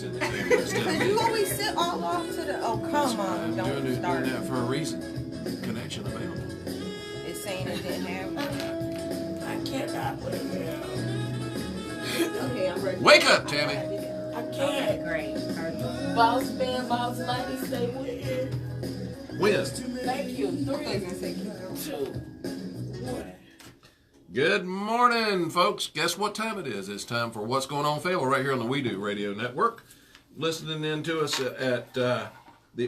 this in the ambulance. Because you always sit all off to the. Oh, come on. I'm Don't doing start. that for a reason. Connection available. It's saying it didn't have. I cannot wait now. Okay, I'm ready. Wake up, Tammy. I can't. Great. Boss man, boss lady, stay with it. Wiz. Thank you. 3, I was gonna say, 2, 1. Good morning, folks. Guess what time it is? It's time for What's Going On Fayetteville right here on the WIDU Radio Network. Listening in to us at the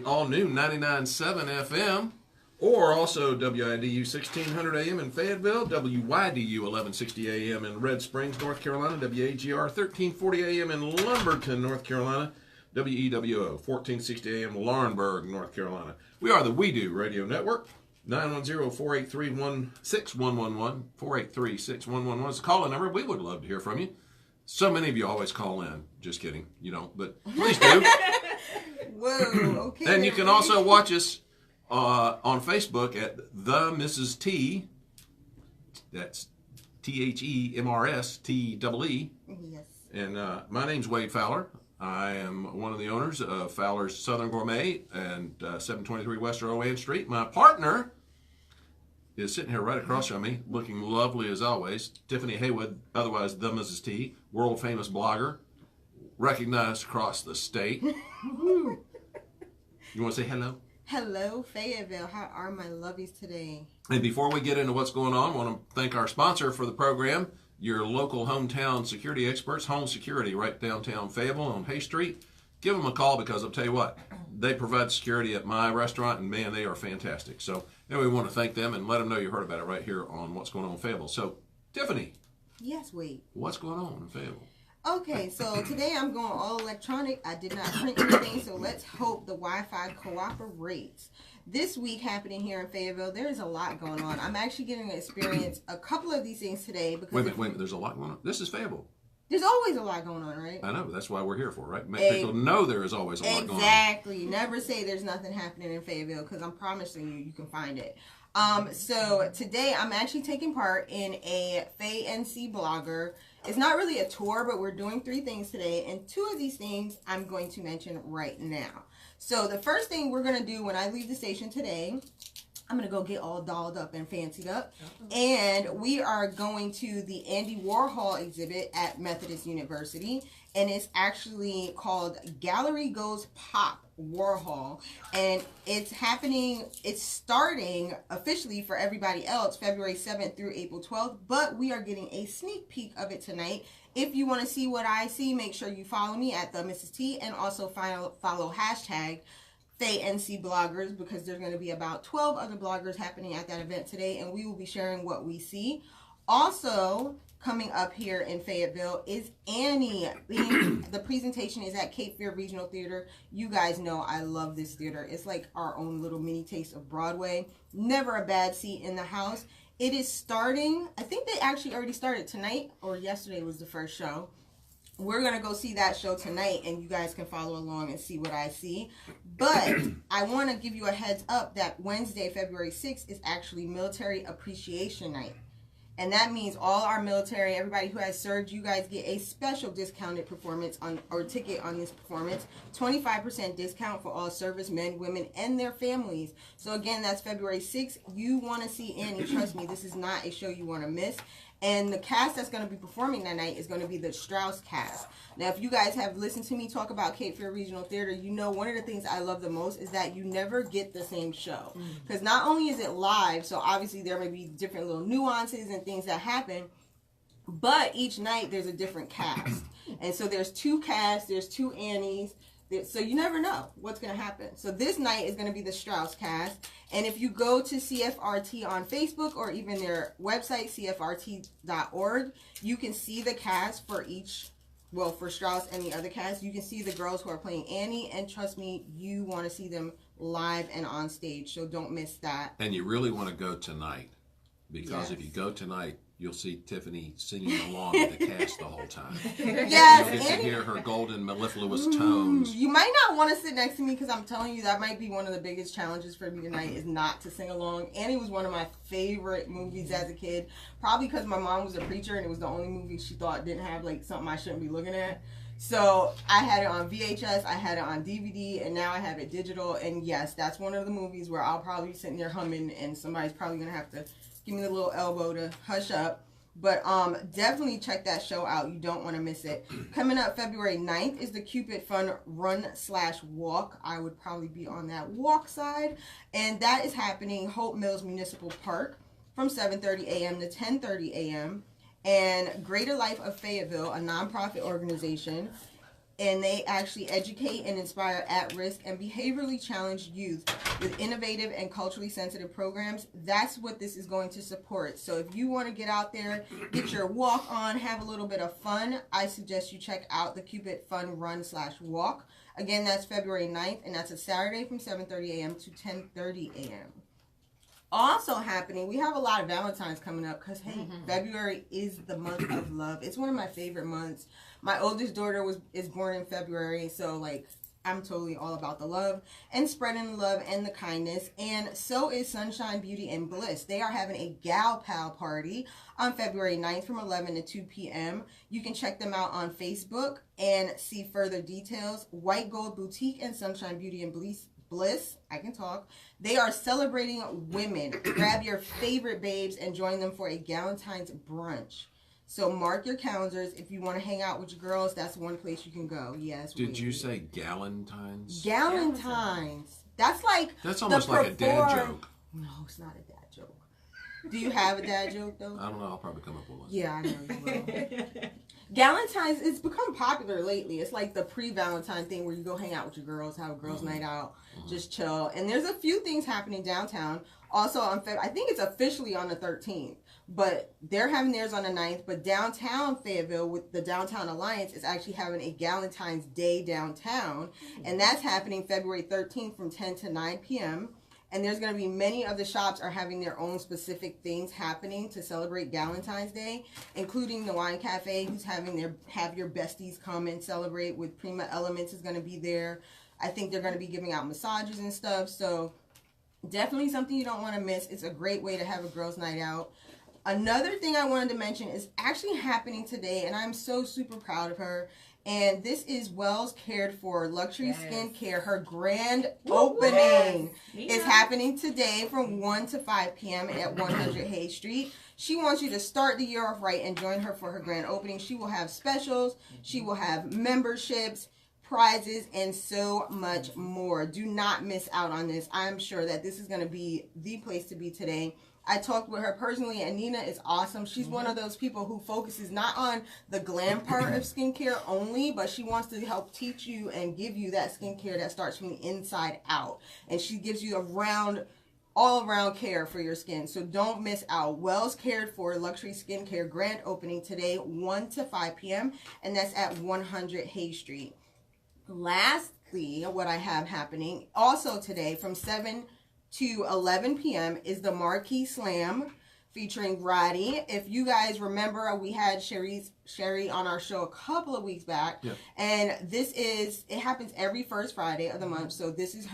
all-new 99.7 FM, or also WIDU1600AM in Fayetteville, WYDU1160AM in Red Springs, North Carolina, WAGR 1340 AM in Lumberton, North Carolina, WEWO 1460 AM Laurinburg, North Carolina. We are the WIDU Radio Network. 910-483-6111, 483-6111 is the call-in number. We would love to hear from you. So many of you always call in. Just kidding. You don't, but please do. whoa, okay. And you can also watch us on Facebook at TheMrsTee. That's TheMrsTee. Yes. And my name's Wade Fowler. I am one of the owners of Fowler's Southern Gourmet and 723 West Rowan Street. My partner is sitting here right across from me, looking lovely as always. Tiffany Haywood, otherwise TheMrsTee, world famous blogger, recognized across the state. You want to say hello? Hello, Fayetteville. How are my lovies today? And before we get into what's going on, I want to thank our sponsor for the program, your local hometown security experts, Home Security, right downtown Fayetteville on Hay Street. Give them a call because I'll tell you what, they provide security at my restaurant, and man, they are fantastic. So anyway, we want to thank them and let them know you heard about it right here on What's Going On in Fayetteville. So, Tiffany. Yes, Wade. What's going on in Fayetteville? Okay, so today I'm going all electronic. I did not print anything, so let's hope the Wi-Fi cooperates. This week happening here in Fayetteville, there is a lot going on. I'm actually getting to experience a couple of these things today. Because Wait a minute, there's a lot going on. This is Fayetteville. There's always a lot going on, right? I know, that's why we're here for, right? Make people know there is always a lot going on. Exactly. Never say there's nothing happening in Fayetteville, because I'm promising you can find it. So today I'm actually taking part in a Faye NC blogger. It's not really a tour, but we're doing 3 things today, and 2 of these things I'm going to mention right now. So the first thing we're going to do when I leave the station today, I'm going to go get all dolled up and fancied up, and we are going to the Andy Warhol exhibit at Methodist University, and it's actually called Gallery Goes Pop Warhol, and it's starting officially for everybody else February 7th through April 12th, but we are getting a sneak peek of it tonight. If you want to see what I see, make sure you follow me at TheMrsTee, and also follow hashtag Faye NC bloggers, because there's going to be about 12 other bloggers happening at that event today, and we will be sharing what we see. Also coming up here in Fayetteville is Annie. The presentation is at Cape Fear Regional Theater. You guys know I love this theater. It's like our own little mini taste of Broadway. Never a bad seat in the house. It is starting, I think they actually already started tonight, or yesterday was the first show. We're going to go see that show tonight, and you guys can follow along and see what I see. But I want to give you a heads up that Wednesday, February 6th is actually Military Appreciation Night. And that means all our military, everybody who has served, you guys get a special discounted performance or ticket on this performance. 25% discount for all servicemen, women, and their families. So again, that's February 6th. You want to see Annie. Trust me, this is not a show you want to miss. And the cast that's going to be performing that night is going to be the Strauss cast. Now, if you guys have listened to me talk about Cape Fear Regional Theater, you know one of the things I love the most is that you never get the same show. Because not only is it live, so obviously there may be different little nuances and things that happen, but each night there's a different cast. And so there's 2 casts, there's 2 Annies, so you never know what's going to happen. So this night is going to be the Strauss cast. And if you go to CFRT on Facebook or even their website, cfrt.org, you can see the cast for each, well, for Strauss and the other cast. You can see the girls who are playing Annie, and trust me, you want to see them live and on stage, so don't miss that. And you really want to go tonight, because if you go tonight, you'll see Tiffany singing along with the cast the whole time. Yes, you'll get to hear her golden mellifluous tones. You might not want to sit next to me, because I'm telling you, that might be one of the biggest challenges for me tonight, is not to sing along. Annie was one of my favorite movies as a kid, probably because my mom was a preacher and it was the only movie she thought didn't have like something I shouldn't be looking at. So I had it on VHS, I had it on DVD, and now I have it digital. And yes, that's one of the movies where I'll probably be sitting there humming, and somebody's probably gonna have to give me the little elbow to hush up. But definitely check that show out. You don't want to miss it. Coming up February 9th is the Cupid Fun Run/Walk. I would probably be on that walk side. And that is happening Hope Mills Municipal Park from 7:30 a.m. to 10:30 a.m. And Greater Life of Fayetteville, a nonprofit organization, and they actually educate and inspire at-risk and behaviorally challenged youth with innovative and culturally sensitive programs. That's what this is going to support. So if you want to get out there, get your walk on, have a little bit of fun, I suggest you check out the Cupid Fun Run/Walk. Again, that's February 9th, and that's a Saturday from 7:30 a.m. to 10:30 a.m. Also happening, we have a lot of Valentine's coming up because, hey, February is the month of love. It's one of my favorite months. My oldest daughter is born in February, so, like, I'm totally all about the love and spreading the love and the kindness. And so is Sunshine, Beauty, and Bliss. They are having a Gal Pal party on February 9th from 11 to 2 p.m. You can check them out on Facebook and see further details. White Gold Boutique and Sunshine, Beauty, and Bliss, I can talk. They are celebrating women. Grab your favorite babes and join them for a Galentine's brunch. So mark your calendars. If you want to hang out with your girls, that's one place you can go. Yes. Did you say Galentine's? Galentine's. That's like that's almost like a dad joke. No, it's not a dad joke. Do you have a dad joke though? I don't know. I'll probably come up with one. Yeah, I know you will. Galentine's, it's become popular lately. It's like the pre-Valentine thing where you go hang out with your girls, have a girls' night out, just chill. And there's a few things happening downtown. Also on I think it's officially on the 13th, but they're having theirs on the 9th. But downtown Fayetteville with the Downtown Alliance is actually having a Galentine's Day downtown, and that's happening February 13th from 10 to 9 p.m. And there's going to be many of the shops are having their own specific things happening to celebrate Galentine's Day, including the Wine Cafe, who's having their Have Your Besties come and celebrate with Prima Elements is going to be there. I think they're going to be giving out massages and stuff. So definitely something you don't want to miss. It's a great way to have a girls' night out. Another thing I wanted to mention is actually happening today, and I'm so super proud of her. And this is Wells Cared For Luxury Skincare. Her grand opening is happening today from 1 to 5 p.m. at 100 Hay Street. She wants you to start the year off right and join her for her grand opening. She will have specials. She will have memberships, prizes, and so much more. Do not miss out on this. I'm sure that this is going to be the place to be today. I talked with her personally, and Nina is awesome. She's one of those people who focuses not on the glam part of skincare only, but she wants to help teach you and give you that skincare that starts from the inside out. And she gives you all-around care for your skin. So don't miss out. Wells Cared For Luxury Skincare grand opening today, 1 to 5 p.m., and that's at 100 Hay Street. Lastly, what I have happening also today from 7 to 11 p.m. is the Marquee Slam featuring Roddy. If you guys remember, we had Sherry on our show a couple of weeks back. Yeah. And it happens every first Friday of the month. So this is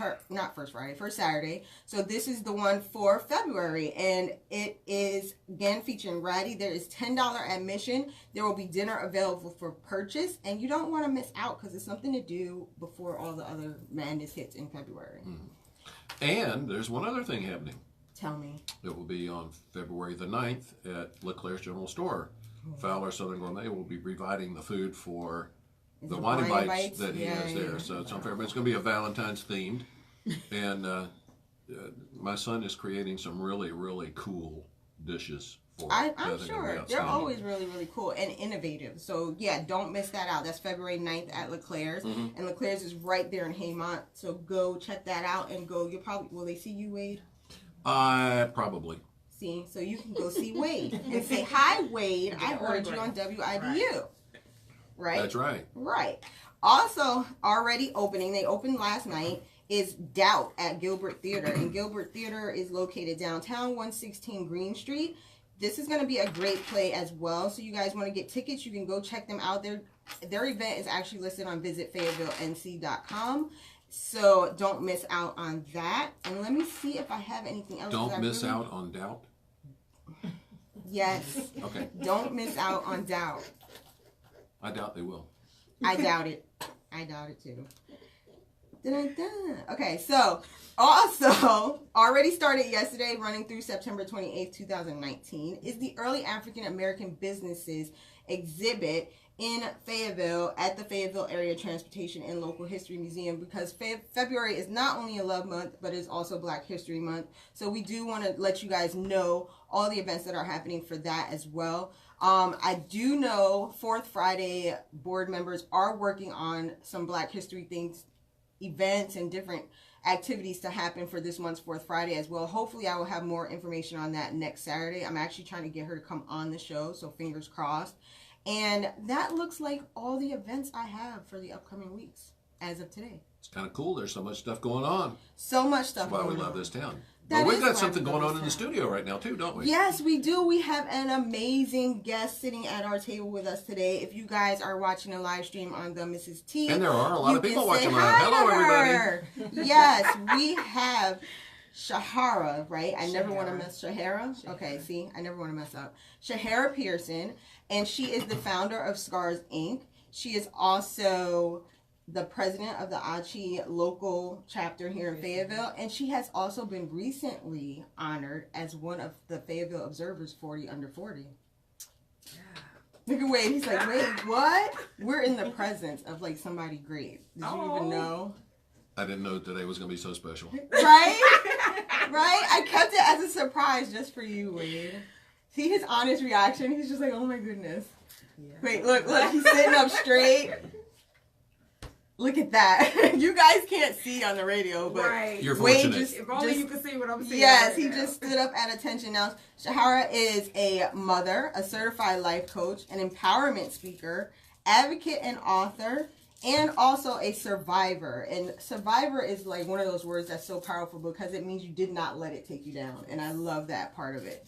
first Saturday. So this is the one for February. And it is, again, featuring Roddy. There is $10 admission. There will be dinner available for purchase. And you don't want to miss out because it's something to do before all the other madness hits in February. And there's one other thing happening. Tell me. It will be on February the 9th at LeClaire's General Store. Fowler Southern Gourmet will be providing the food for the wine bites that he has there. So it's on February. It's going to be a Valentine's themed. And my son is creating some really, really cool dishes for it. I'm sure. They're always really, really cool and innovative. So, yeah, don't miss that out. That's February 9th at LeClaire's. And LeClaire's is right there in Haymont. So go check that out and go. Will they see you, Wade? Probably. See, so you can go see Wade and say, "Hi, Wade. I heard you on WIDU." Right? That's right. Right. Also, already opening, they opened last night, is Doubt at Gilbert Theater. And Gilbert Theater is located downtown, 116 Green Street. This is going to be a great play as well. So you guys want to get tickets, you can go check them out. Their event is actually listed on visitfayetteville.nc.com. So don't miss out on that. And let me see if I have anything else. Don't miss out on Doubt? Yes. Okay. Don't miss out on Doubt. I doubt they will. I doubt it. I doubt it too. Dun-dun-dun. Okay, so also already started yesterday, running through September 28th, 2019, is the Early African American Businesses exhibit in Fayetteville at the Fayetteville Area Transportation and Local History Museum, because February is not only a love month, but is also Black History Month. So we do want to let you guys know all the events that are happening for that as well. I do know Fourth Friday board members are working on some Black History things, events and different activities to happen for this month's Fourth Friday as well. Hopefully I will have more information on that next Saturday. I'm actually trying to get her to come on the show, so fingers crossed. And that looks like all the events I have for the upcoming weeks as of today. It's kind of cool. There's so much stuff going on. So much stuff That's why going we on. love this town. That But we've is got why something we love going on this in the town. studio right now too, don't we? Yes, we do. We have an amazing guest sitting at our table with us today. If you guys are watching a live stream on TheMrsTee, And there are a lot you of people can watching say live. hi Hello, to everybody. her. Yes, we have Ch-Hara, right? I never want to mess Ch-Hara. Okay, see, I never want to mess up. Ch-Hara Pearson, and she is the founder of Scars Inc. She is also the president of the ACHI local chapter here in Fayetteville, and she has also been recently honored as one of the Fayetteville Observer's 40 under 40. Look at Wade. He's like, wait, what? We're in the presence of like somebody great. Did you even know? I didn't know today was going to be so special. Right? Right? I kept it as a surprise just for you, Wade. See his honest reaction? He's just like, oh my goodness. Yeah. Wait, look, he's sitting up straight. Look at that. You guys can't see on the radio, but right. You're Wade fortunate. If only you could see what I'm seeing. Yes, right he now. just stood up at attention. Now, Ch-Hara is a mother, a certified life coach, an empowerment speaker, advocate and author, and also a survivor. And survivor is like one of those words that's so powerful because it means you did not let it take you down. And I love that part of it.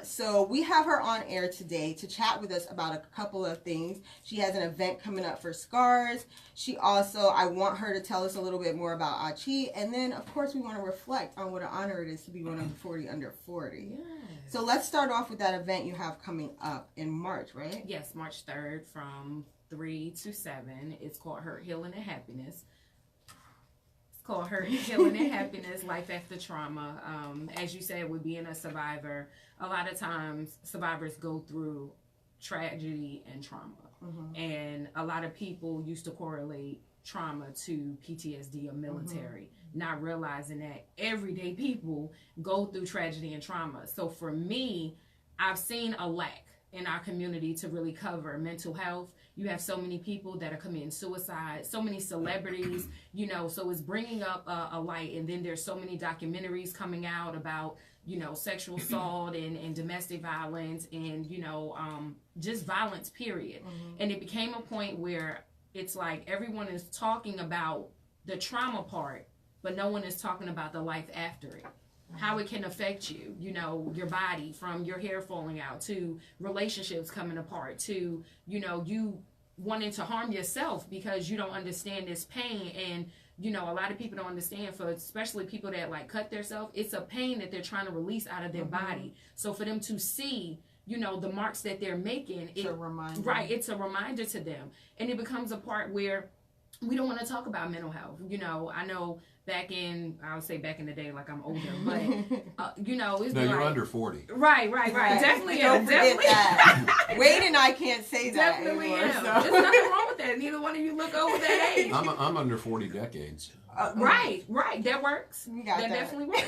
So we have her on air today to chat with us about a couple of things. She has an event coming up for Scars. She also, I want her to tell us a little bit more about ACHI. And then, of course, we want to reflect on what an honor it is to be one of the 40 under 40. Yes. So let's start off with that event you have coming up in March, right? Yes, March 3rd from 3 to 7. It's called Hurt, Healing, and Happiness. Called Hurt, Healing, and Happiness, Life After Trauma. As you said, with being a survivor, a lot of times survivors go through tragedy and trauma. Mm-hmm. And a lot of people used to correlate trauma to PTSD or military, not realizing that everyday people go through tragedy and trauma. So for me, I've seen a lack in our community to really cover mental health. You have so many people that are committing suicide, so many celebrities, you know, so it's bringing up a light. And then there's so many documentaries coming out about, you know, sexual assault and domestic violence and, you know, just violence, period. And it became a point where it's like everyone is talking about the trauma part, but no one is talking about the life after it. How it can affect you, you know, your body, from your hair falling out to relationships coming apart to, you know, you wanting to harm yourself because you don't understand this pain. And, you know, a lot of people don't understand, for especially people that like cut themselves, it's a pain that they're trying to release out of their body. So for them to see, you know, the marks that they're making, it's a reminder. Right, it's a reminder to them. And it becomes a part where we don't want to talk about mental health. You know, I know back in, I would say back in the day, like I'm older, but, you know, it's No, like, you're under 40. Right. Definitely Don't forget definitely. that. Wade and I can't say that Definitely anymore. am. So. There's nothing wrong with that. Neither one of you look over that age. I'm under 40 decades. Right. That works. You got that that. definitely works.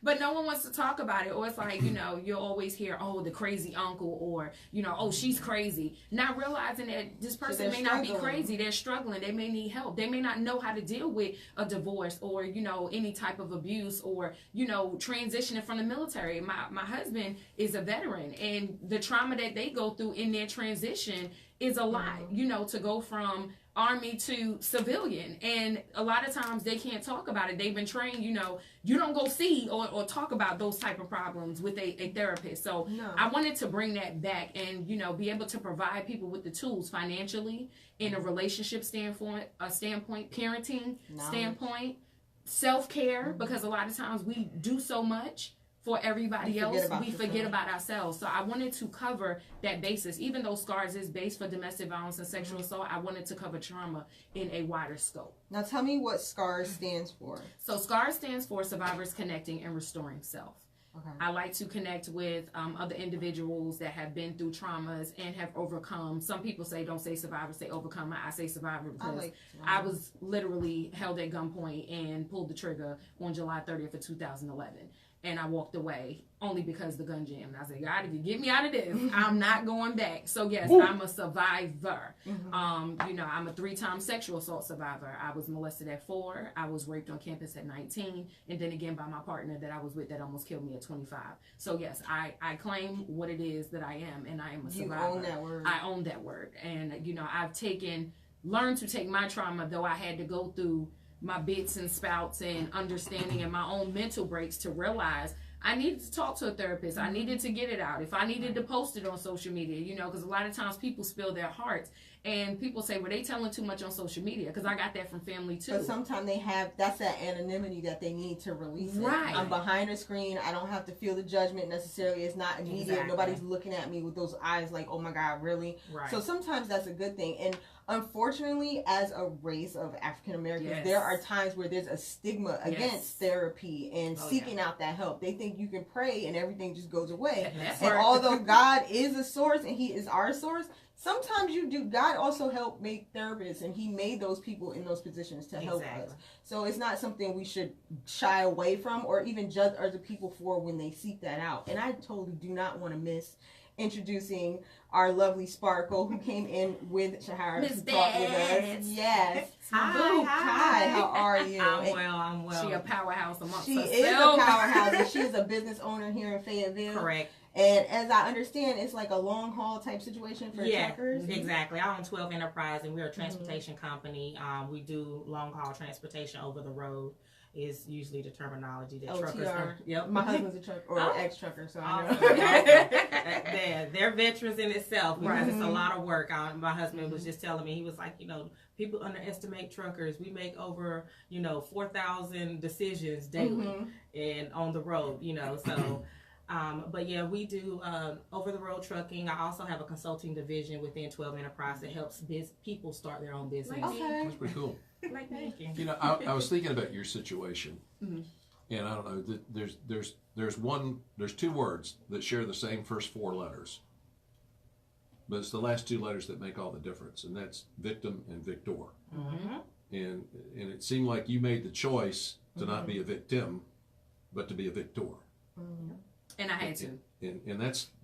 But no one wants to talk about it. Or it's like, you know, you'll always hear, oh, the crazy uncle, or, you know, oh, she's crazy. Not realizing that this person may not be crazy. They're struggling. They may need help. They may not know how to deal with a divorce or, you know, any type of abuse or, you know, transitioning from the military. My husband is a veteran, and the trauma that they go through in their transition is a lot, you know, to go from Army to civilian. And a lot of times they can't talk about it. They've been trained, you know, you don't go see or talk about those type of problems with a therapist. So I wanted to bring that back and, you know, be able to provide people with the tools financially, in a relationship standpoint, parenting standpoint, self-care, because a lot of times we do so much, for everybody We else, forget about we forget yourself. about ourselves. So I wanted to cover that basis. Even though SCARS is based for domestic violence and sexual assault, I wanted to cover trauma in a wider scope. Now tell me what SCARS stands for. So SCARS stands for Survivors Connecting and Restoring Self. Okay. I like to connect with other individuals that have been through traumas and have overcome. Some people say don't say survivor, say overcomer. I say survivor because I was literally held at gunpoint and pulled the trigger on July 30th of 2011. And I walked away only because the gun jammed. I said, God, if you get me out of this, I'm not going back. So yes, I'm a survivor. You know, I'm a 3-time sexual assault survivor. I was molested at 4. I was raped on campus at 19. And then again by my partner that I was with that almost killed me at 25. So yes, I claim what it is that I am, and I am a survivor. You own that word. I own that word. And, you know, I've learned to take my trauma, though I had to go through my bits and spouts and understanding and my own mental breaks to realize I needed to talk to a therapist. I needed to get it out. If I needed to post it on social media, you know, because a lot of times people spill their hearts and people say, well, they telling too much on social media, because I got that from family too. But sometimes that's that anonymity that they need to release it. Right. I'm behind a screen. I don't have to feel the judgment necessarily. It's not immediate. Exactly. Nobody's looking at me with those eyes like, oh my God, really? Right. So sometimes that's a good thing. And unfortunately, as a race of African Americans, Yes. there are times where there's a stigma against therapy and seeking out that help. They think you can pray and everything just goes away. And although God is a source and He is our source, sometimes you do. God also helped make therapists, and He made those people in those positions to help us. So it's not something we should shy away from or even judge other people for when they seek that out. And I totally do not want to miss introducing our lovely Sparkle, who came in with Ch-Hara to talk with us. Yes. Hi. How are you? I'm well. She a powerhouse amongst She herself. is a powerhouse, and she is a business owner here in Fayetteville. Correct. And as I understand, it's like a long haul type situation for truckers. Exactly. I own 12 Enterprise, and we're a transportation company. We do long haul transportation over the road. Is usually the terminology that truckers are. Yep. My husband's a trucker or ex-trucker, so I know. They're veterans in itself because it's a lot of work. My husband was just telling me, he was like, you know, people underestimate truckers. We make over, 4,000 decisions daily and on the road, so. But yeah, we do over-the-road trucking. I also have a consulting division within 12 Enterprise that helps people start their own business. Okay. That's pretty cool. Thank you. You know, I was thinking about your situation, and I don't know. There's 2 words that share the same first 4 letters, but it's the last 2 letters that make all the difference, and that's victim and victor. And it seemed like you made the choice to not be a victim, but to be a victor. And I had to. And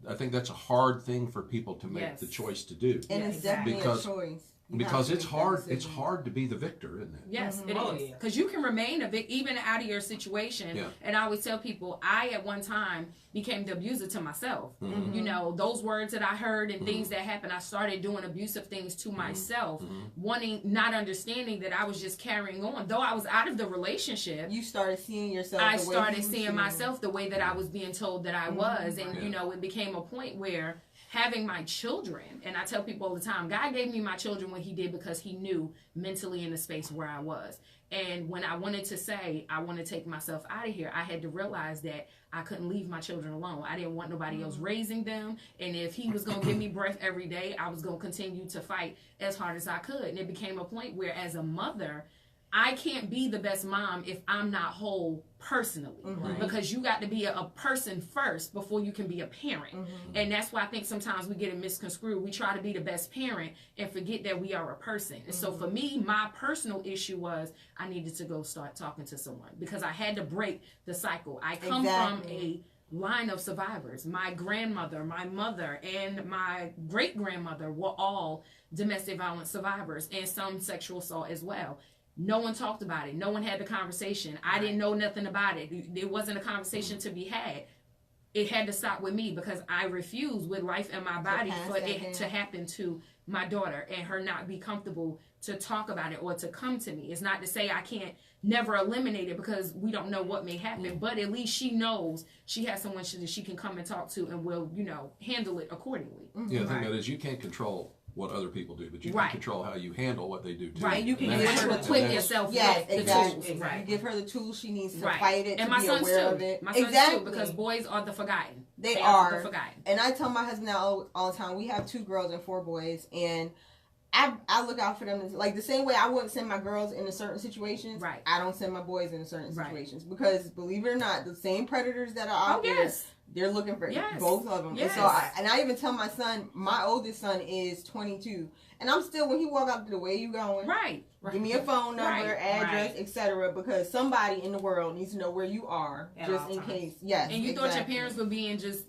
I think that's a hard thing for people to make the choice to do. And it's definitely a choice. Because it's hard. It's hard to be the victor, isn't it? Yes, it is. Because you can remain a victim even out of your situation. Yeah. And I always tell people, I at one time became the abuser to myself. You know, those words that I heard and things that happened, I started doing abusive things to myself, not understanding that I was just carrying on. Though I was out of the relationship, you started seeing yourself. I started seeing myself the way that I was being told that I was, and it became a point where having my children, and I tell people all the time, God gave me my children when He did because He knew mentally in the space where I was. And when I wanted to say, I want to take myself out of here, I had to realize that I couldn't leave my children alone. I didn't want nobody else raising them. And if He was going to give me breath every day, I was going to continue to fight as hard as I could. And it became a point where as a mother, I can't be the best mom if I'm not whole personally, because you got to be a person first before you can be a parent. And that's why I think sometimes we get it misconstrued. We try to be the best parent and forget that we are a person. And so for me, my personal issue was I needed to go start talking to someone because I had to break the cycle. I come from a line of survivors. My grandmother, my mother, and my great-grandmother were all domestic violence survivors and some sexual assault as well. No one talked about it. No one had the conversation. I didn't know nothing about it. There wasn't a conversation to be had. It had to stop with me because I refused with life in my body for it to happen to my daughter and her not be comfortable to talk about it or to come to me. It's not to say I can't never eliminate it because we don't know what may happen, but at least she knows she has someone she can come and talk to and will, handle it accordingly. Yeah, the thing that is, you can't control what other people do, but you Right. can control how you handle what they do too. Right, you can And that's- equip yourself Yes, with exactly. the tools. You give her the tools she needs to Right. fight it, And to my be sons aware too. of it. My sons Exactly. too, because boys are the forgotten. They are are. the forgotten. And I tell my husband that all the time. We have 2 girls and 4 boys, and I look out for them. Like the same way I wouldn't send my girls into certain situations, Right. I don't send my boys into certain Right. situations because, believe it or not, the same predators that are out there, yes. they're looking for Yes. both of them. Yes. And so I even tell my son, my oldest son is 22, and I'm still, when he walk out the way you going, Right. give me a phone number, Right. address, Right. etc. Because somebody in the world needs to know where you are, At just all in times. case. Yes, And you thought your exactly. parents were being just,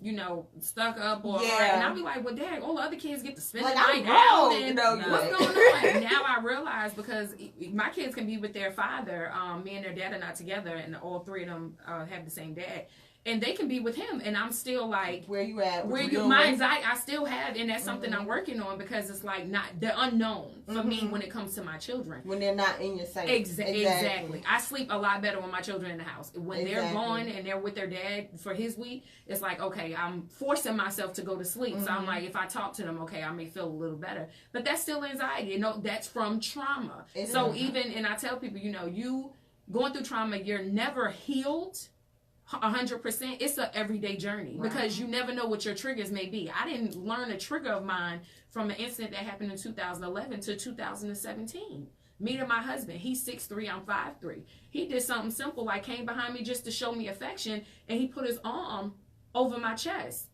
stuck up or Yeah. and I'll be like, well, dang, all the other kids get to spend Like, the I'm night out grown, and you know, what's yeah. going on? Now I realize because my kids can be with their father. Me and their dad are not together, and all 3 of them have the same dad, and they can be with him, and I'm still like, Where you at? What where you you doing? my anxiety I still have, and that's something I'm working on because it's like not the unknown for me when it comes to my children. When they're not in your sight. Exactly. I sleep a lot better when my children are in the house. When they're Exactly. gone and they're with their dad for his week, it's like, okay, I'm forcing myself to go to sleep. So I'm like, if I talk to them, okay, I may feel a little better. But that's still anxiety. That's from trauma. It So is. even, and I tell people, you going through trauma, you're never healed 100%. It's an everyday journey because you never know what your triggers may be. I didn't learn a trigger of mine from an incident that happened in 2011 to 2017. Me and my husband, he's 6'3", I'm 5'3". He did something simple like came behind me just to show me affection, and he put his arm over my chest.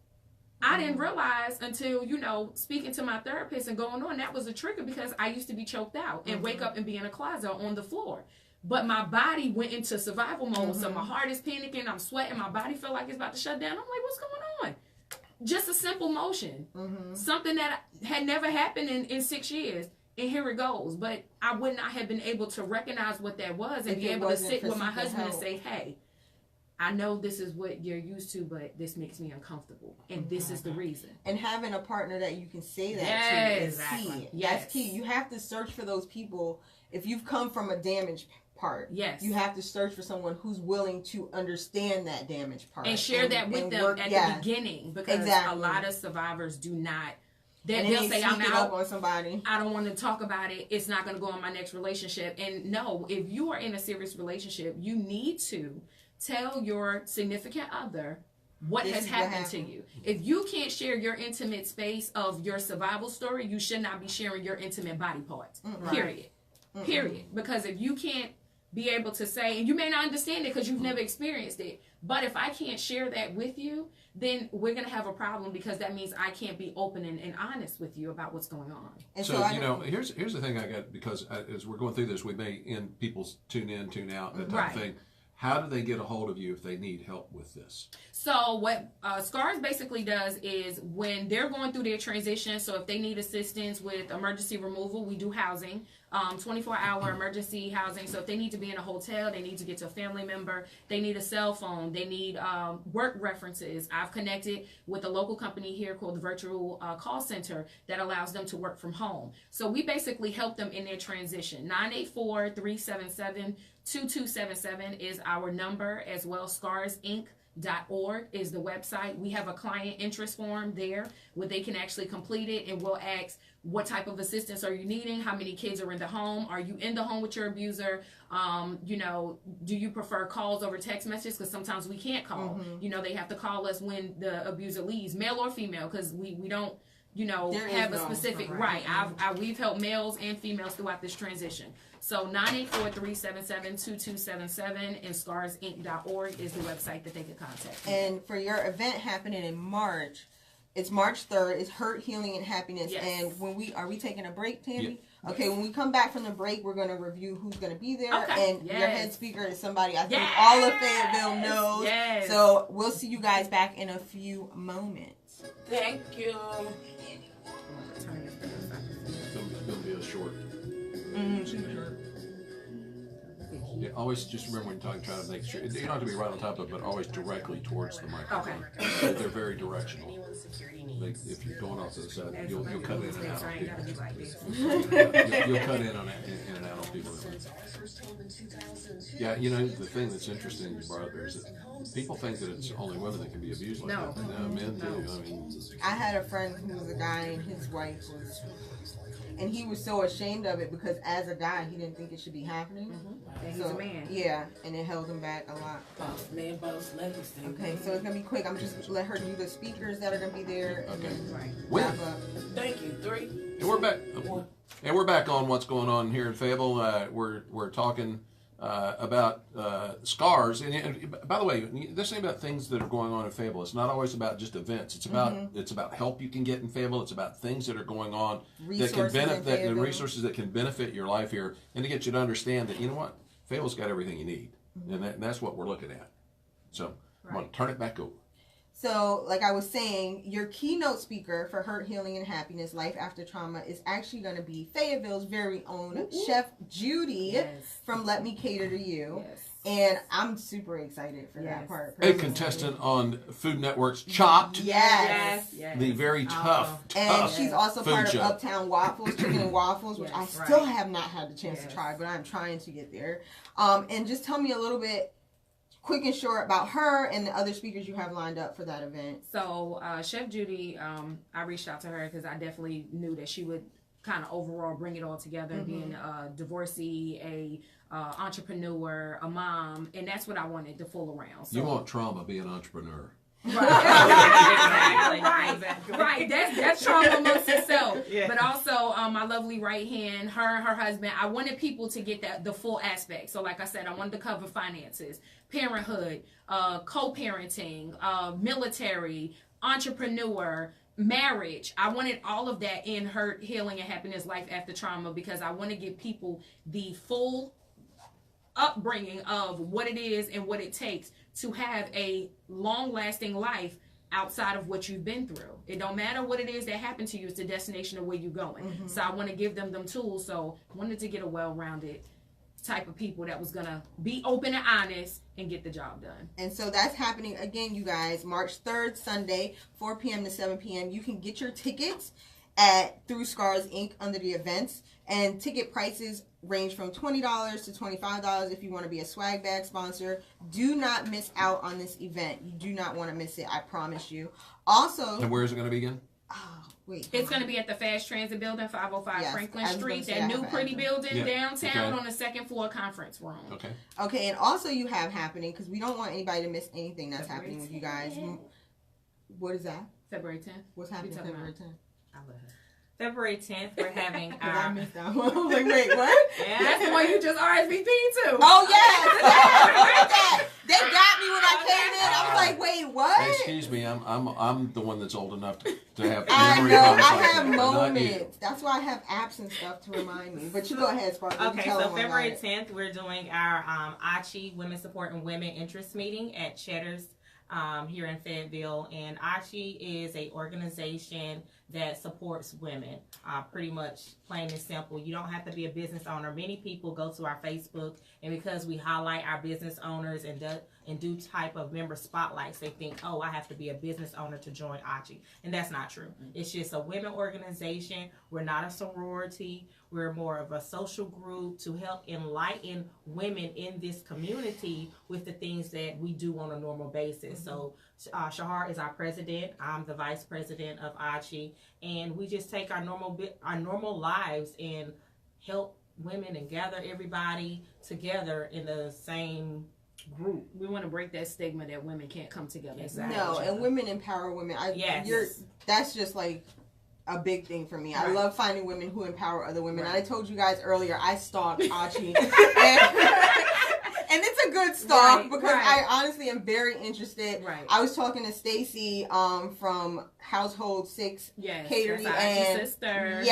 I didn't realize until, speaking to my therapist and going on, that was a trigger because I used to be choked out and wake up and be in a closet on the floor. But my body went into survival mode, so my heart is panicking, I'm sweating, my body felt like it's about to shut down. I'm like, what's going on? Just a simple motion. Something that had never happened in 6 years. And here it goes. But I would not have been able to recognize what that was and If be it able to wasn't sit for with my seeking husband and help. say, hey, I know this is what you're used to, but this makes me uncomfortable. And this is the reason. And having a partner that you can say that to Yes, is exactly. key. Yes. That's key. You have to search for those people. If you've come from a damaged part, Yes. you have to search for someone who's willing to understand that damaged part. And share that with them work- at yeah. the beginning. Because Exactly. a lot of survivors do not. And They'll then say, they I'm sneak it out. up on somebody. I don't want to talk about it. It's not going to go on my next relationship. And no, if you are in a serious relationship, you need to tell your significant other what This has is what happened to you. If you can't share your intimate space of your survival story, you should not be sharing your intimate body parts. Period. Period. Because if you can't be able to say, and you may not understand it because you've never experienced it, but if I can't share that with you, then we're going to have a problem because that means I can't be open and honest with you about what's going on. And So, I here's the thing I got, because as we're going through this, we may end people's tune in, tune out, that type of thing. How do they get a hold of you if they need help with this? So what SCARS basically does is when they're going through their transition, so if they need assistance with emergency removal, we do housing, 24-hour emergency housing. So if they need to be in a hotel, they need to get to a family member, they need a cell phone, they need work references. I've connected with a local company here called the Virtual Call Center that allows them to work from home. So we basically help them in their transition. 984-377-2277 is our number, as well. ScarsInc.org is the website. We have a client interest form there where they can actually complete it, and we'll ask what type of assistance are you needing, how many kids are in the home, are you in the home with your abuser, do you prefer calls over text messages, because sometimes we can't call. They have to call us when the abuser leaves, male or female, because we don't have a specific we've helped males and females throughout this transition. So 984-377-2277 and ScarsInc.org is the website that they can contact. And for your event happening in March, it's March 3rd. It's Hurt, Healing, and Happiness. Yes. And when are we taking a break, Tammy? Yeah. Okay, when we come back from the break, we're going to review who's going to be there. Okay. And Yes. your head speaker is somebody I think Yes. all of Fayetteville knows. Yes. So we'll see you guys back in a few moments. Thank you. It's going to be a short. Yeah, always just remember when you're talking, try to make sure, you don't have to be right on top of it, but always directly towards the microphone. Okay. They're very directional. If you're going off to the side, you'll cut in and out on people. You'll cut in and out on people. Yeah, you know, the thing that's interesting you brought up there is that people think that it's only women that can be abused like No. that. No, men too. I mean, I had a friend who was a guy and his wife was, and he was so ashamed of it because as a guy he didn't think it should be happening. And he's a man. Yeah, and it held him back a lot. Man, boss, ladies. Okay, so it's gonna be quick. I'm just let her do the speakers that are gonna be there and then When? wrap up. Thank you. 3. And we're back. And we're back on what's going on here in Fayetteville. We're talking about scars. And by the way, this ain't about things that are going on in Fayetteville. It's not always about just events. It's about help you can get in Fayetteville. It's about things that are going on that can benefit and resources that can benefit your life here, and to get you to understand that, you know what, Fayetteville's got everything you need, and that's what we're looking at. So I'm going to turn it back over. So, like I was saying, your keynote speaker for Hurt, Healing, and Happiness, Life After Trauma, is actually going to be Fayetteville's very own Chef Judy from Let Me Cater to You. Yes. And I'm super excited for that part. A contestant on Food Network's Chopped. Yes. The very tough And she's also part show. of Uptown Waffles, Chicken and Waffles, which I still have not had the chance to try, but I'm trying to get there. And just tell me a little bit, quick and short, about her and the other speakers you have lined up for that event. So Chef Judy, I reached out to her because I definitely knew that she would kind of overall bring it all together, being a divorcee, a entrepreneur, a mom, and that's what I wanted to fool around. So, You want trauma, be an entrepreneur. Right. That's trauma amongst itself. But also my lovely right hand, her husband. I wanted people to get the full aspect. So like I said, I wanted to cover finances, parenthood, co-parenting, military, entrepreneur, marriage. I wanted all of that in Hurt, Healing, and Happiness, Life After Trauma, because I want to give people the full upbringing of what it is and what it takes to have a long-lasting life outside of what you've been through. It don't matter what it is that happened to you, it's the destination of where you're going. So I want to give them tools. So I wanted to get a well-rounded type of people that was going to be open and honest and get the job done. And so that's happening again, you guys, March 3rd, Sunday, 4 p.m. to 7 p.m. You can get your tickets through Scars Inc. under the events, and ticket prices range from $20 to $25 if you want to be a swag bag sponsor. Do not miss out on this event. You do not want to miss it, I promise you. Also, And where is it going to be again? It's going to be at the Fast Transit Building, 505 Franklin Street, that new pretty building downtown on the second floor conference room. Okay, and also you have happening, because we don't want anybody to miss anything that's happening with you guys. What is that? February 10th. What's happening February 10th? I love her. February 10th, we're having I missed that one. I was like, wait, what? That's the one you just RSVP'd to. Oh, yes. They got me when I came in. I was like, wait, what? Hey, excuse me, I'm the one that's old enough to have I memory know, problems I like have that, but not you. moments. That's why I have apps and stuff to remind me. But you go ahead, Sparkle. Okay, so February 10th, we're doing our ACHI, Women Supporting Women Interest Meeting at Cheddar's here in Fayetteville. And ACHI is a organization that supports women, pretty much plain and simple. You don't have to be a business owner. Many people go to our Facebook, and because we highlight our business owners and do type of member spotlights, they think, oh, I have to be a business owner to join ACHI. And that's not true. It's just a women organization. We're not a sorority. We're more of a social group to help enlighten women in this community with the things that we do on a normal basis. So Ch-Hara is our president. I'm the vice president of ACHI. And we just take our normal lives and help women and gather everybody together in the same group. We want to break that stigma that women can't come together. Exactly. No, and women empower women. That's just like a big thing for me. I love finding women who empower other women. I told you guys earlier, I stalked ACHI. And it's a good stalk because I honestly am very interested. I was talking to Stacy from Household 6 Catering, and sister.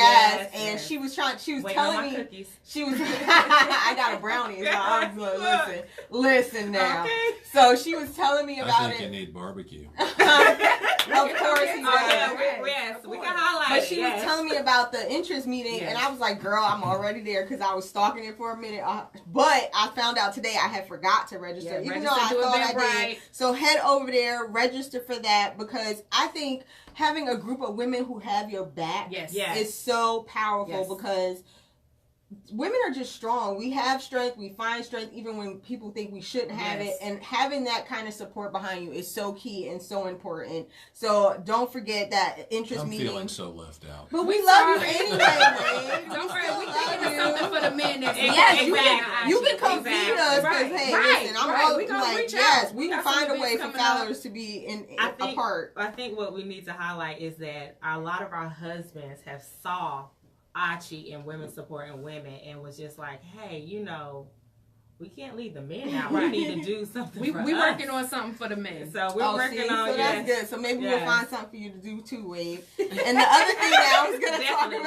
And she was telling me cookies. she was I got a brownie, so I was like, listen now. So she was telling me about I think you need barbecue. Of course, we can highlight. But she was telling me about the interest meeting, and I was like, girl, I'm already there because I was stalking it for a minute. But I found out today I had forgot to register, even though I thought I did. So head over there, register for that, because I think having a group of women who have your back is so powerful, because women are just strong. We have strength. We find strength even when people think we shouldn't have it. And having that kind of support behind you is so key and so important. So don't forget that interest meeting. I'm feeling so left out. But we love you anyway, man. Don't forget, we thinking of something for the men next week. Yes, Exactly. you can come feed us because, hey, listen, I'm all we gonna like, reach yes, out. we can Got some find a way for events coming followers to be I apart. I think what we need to highlight is that a lot of our husbands have saw ACHI and women supporting women and was just like, hey, you know, we can't leave the men out. We need to do something. We us. working on something for the men. So we're working on. So that's good. So maybe we'll Yes. find something for you to do too, Wade. And the other thing that I was going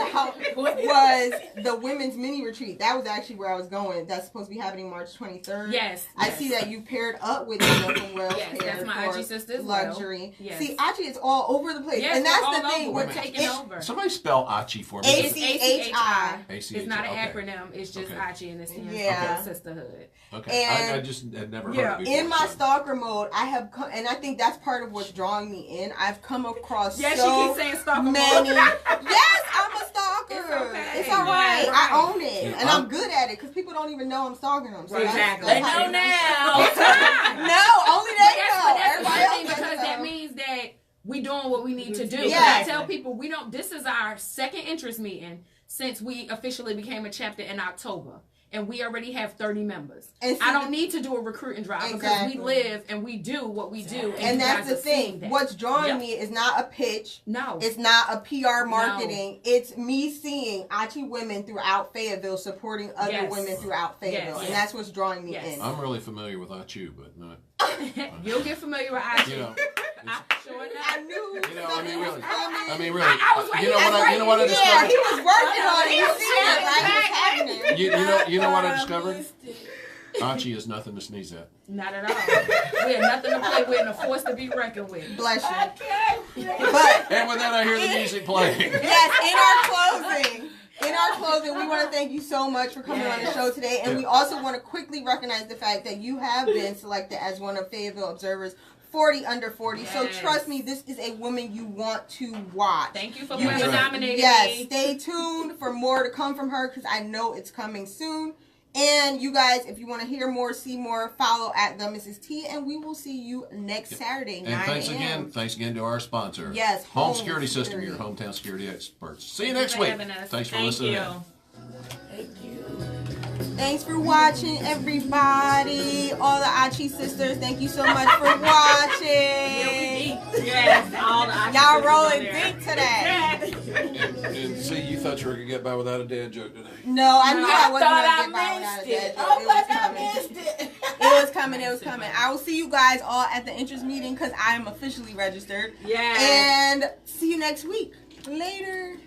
to talk about was the women's mini retreat. That was actually where I was going. That's supposed to be happening March 23rd. Yes. I see that you paired up with Nina from Wells Yes, Care that's my for ACHI sister as luxury. well. Yes. See, ACHI is all over the place. Yes, and that's we're the all thing. over. We're Wait. taking over. Somebody spell ACHI for me. ACHI. It's not an Okay. acronym. It's just Okay. ACHI and it stands Yeah. for sisterhood. Okay, And I just had never heard of it before. in my so. stalker mode, I have come, and I think that's part of what's drawing me in. I've come across Yes, so she keeps saying stalker many. mode. Yes, I'm a stalker. It's okay. It's all right. Yeah, I right. own it, Yeah, and I'm- I'm good at it because people don't even know I'm stalking them. So Exactly. that's They know how now. It's fine. No, only But they that's, know. but that's the Everybody good else thing doesn't because know. that means that we doing what we need to do. Yeah. I tell people we don't. This is our second interest meeting since we officially became a chapter in October. And we already have 30 members. And see, I don't need to do a recruiting drive Exactly. because we live and we do what we do. And you that's guys the are seeing thing. that. What's drawing Yep. me is not a pitch. No. It's not a PR marketing. It's me seeing ACHI women throughout Fayetteville supporting other Yes. women throughout Fayetteville. Yes. And that's what's drawing me Yes. in. I'm really familiar with ACHI, but not. You'll get familiar with ACHI. You know, Sure enough. I knew you know. I mean, something was really. coming. I mean, really. I was waiting. You know what? You know what I Yeah, discovered. he was working on it. He You was see it, right? trying. It's happening. You know what I discovered? ACHI is nothing to sneeze at. Not at all. We have nothing to play with and a force to be reckoned with. Bless you. But And with that, I hear the music playing. yes, in our closing, we want to thank you so much for coming on the show today. And we also want to quickly recognize the fact that you have been selected as one of Fayetteville Observer's 40 under 40. So Yes. trust me, this is a woman you want to watch. Thank you for You women can- nominating Yes, me. stay tuned for more to come from her because I know it's coming soon. And you guys, if you want to hear more, see more, follow at TheMrsTee, and we will see you next Saturday, 9 And a.m. thanks again to our sponsor. Yes, Home Home Security System, Security. your hometown security experts. See you Thank next you for week. having us. Thanks for Thank listening. you. in. Thank you. Thanks for watching, everybody. All the ACHI sisters, thank you so much for watching. Yes, all the Y'all ACHI rolling sisters deep today. And see, you thought you were going to get by without a dad joke today. No, I knew I wasn't Thought going to get by without a missed dad it. joke. Oh, It was but I coming. missed it. It was coming. It was coming. I will see you guys all at the interest meeting because I am officially registered. Yes. And see you next week. Later.